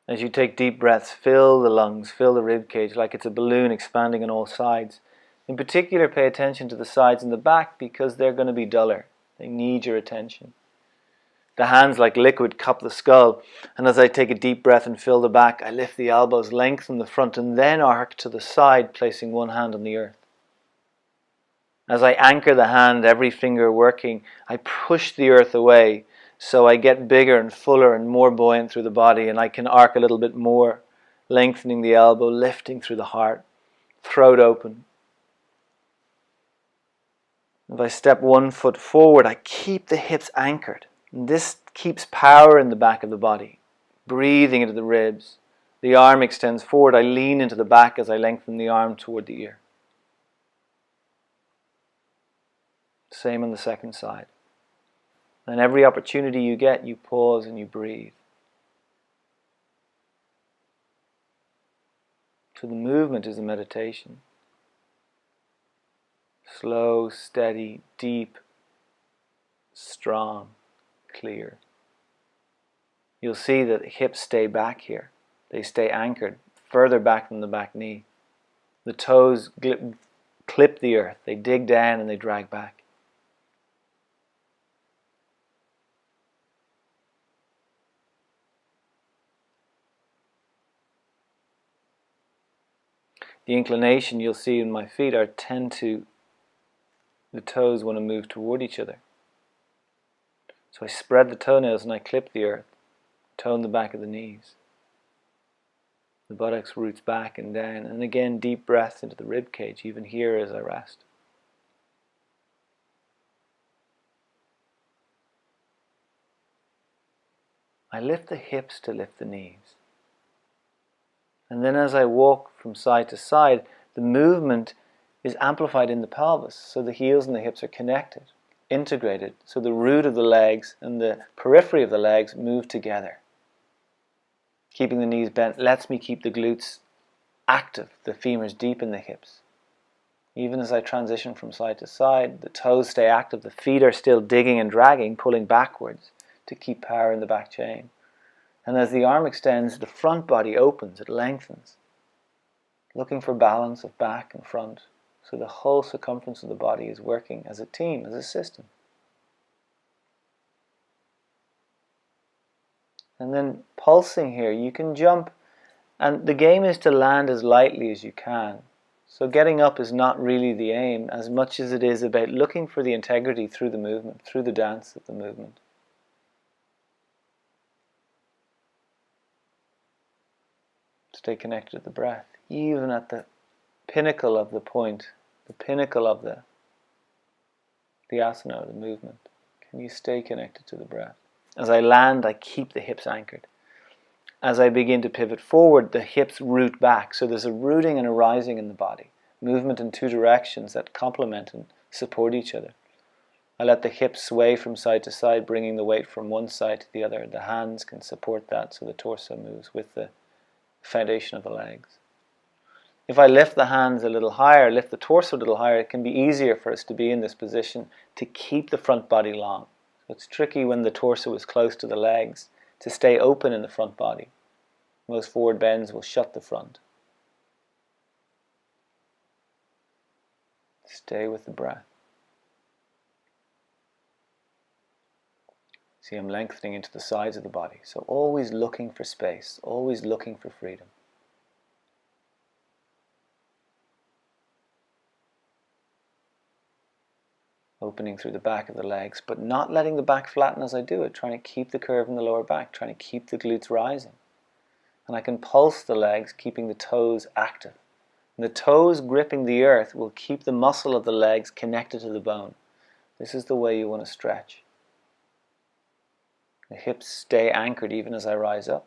As you take deep breaths, fill the lungs, fill the rib cage like it's a balloon expanding on all sides. In particular, pay attention to the sides and the back because they're going to be duller. They need your attention. The hands like liquid cup the skull, and as I take a deep breath and fill the back, I lift the elbows, lengthen the front, and then arc to the side, placing one hand on the earth. As I anchor the hand, every finger working, I push the earth away, so I get bigger and fuller and more buoyant through the body, and I can arc a little bit more, lengthening the elbow, lifting through the heart, throat open. If I step 1 foot forward, I keep the hips anchored. And this keeps power in the back of the body, breathing into the ribs. The arm extends forward. I lean into the back as I lengthen the arm toward the ear. Same on the second side. And every opportunity you get, you pause and you breathe. So the movement is a meditation. Slow, steady, deep, strong, clear. You'll see that the hips stay back here. They stay anchored further back than the back knee. The toes clip the earth. They dig down and they drag back. The inclination you'll see in my feet the toes want to move toward each other. So I spread the toenails and I clip the earth, tone the back of the knees. The buttocks roots back and down, and again deep breaths into the rib cage, even here as I rest. I lift the hips to lift the knees. And then as I walk from side to side, the movement is amplified in the pelvis, so the heels and the hips are connected, integrated, so the root of the legs and the periphery of the legs move together. Keeping the knees bent lets me keep the glutes active, the femurs deep in the hips. Even as I transition from side to side, the toes stay active, the feet are still digging and dragging, pulling backwards to keep power in the back chain. And as the arm extends, the front body opens, it lengthens, looking for balance of back and front. So the whole circumference of the body is working as a team, as a system. And then pulsing here, you can jump, and the game is to land as lightly as you can. So getting up is not really the aim, as much as it is about looking for the integrity through the movement, through the dance of the movement. Stay connected to the breath, even at the pinnacle of the point, the pinnacle of the asana, the movement. Can you stay connected to the breath? As I land, I keep the hips anchored. As I begin to pivot forward, the hips root back. So there's a rooting and a rising in the body. Movement in two directions that complement and support each other. I let the hips sway from side to side, bringing the weight from one side to the other. The hands can support that, so the torso moves with the foundation of the legs. If I lift the hands a little higher, lift the torso a little higher, it can be easier for us to be in this position to keep the front body long. So it's tricky when the torso is close to the legs to stay open in the front body. Most forward bends will shut the front. Stay with the breath. See, I'm lengthening into the sides of the body. So always looking for space, always looking for freedom. Opening through the back of the legs, but not letting the back flatten as I do it, trying to keep the curve in the lower back, trying to keep the glutes rising. And I can pulse the legs, keeping the toes active. And the toes gripping the earth will keep the muscle of the legs connected to the bone. This is the way you want to stretch. The hips stay anchored even as I rise up.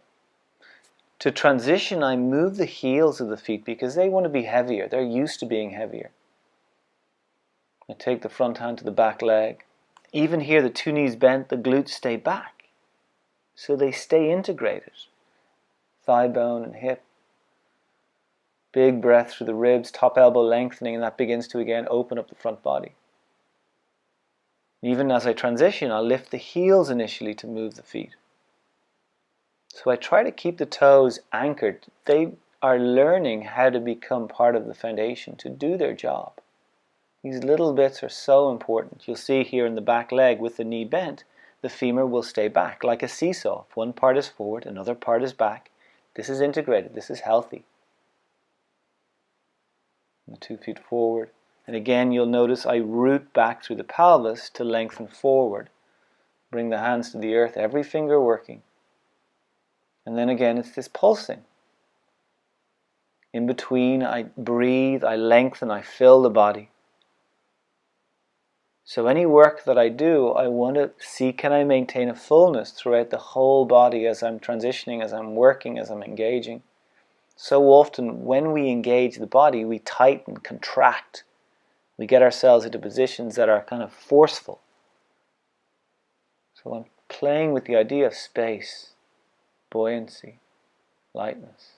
To transition, I move the heels of the feet because they want to be heavier. They're used to being heavier. I take the front hand to the back leg. Even here, the two knees bent, the glutes stay back. So they stay integrated. Thigh bone and hip. Big breath through the ribs, top elbow lengthening, and that begins to again open up the front body. Even as I transition, I'll lift the heels initially to move the feet. So I try to keep the toes anchored. They are learning how to become part of the foundation to do their job. These little bits are so important. You'll see here in the back leg with the knee bent, the femur will stay back like a seesaw. If one part is forward, another part is back. This is integrated. This is healthy. And the 2 feet forward. And again, you'll notice I root back through the pelvis to lengthen forward. Bring the hands to the earth, every finger working. And then again, it's this pulsing. In between, I breathe, I lengthen, I fill the body. So any work that I do, I want to see, can I maintain a fullness throughout the whole body as I'm transitioning, as I'm working, as I'm engaging. So often when we engage the body, we tighten, contract. We get ourselves into positions that are kind of forceful. So I'm playing with the idea of space, buoyancy, lightness.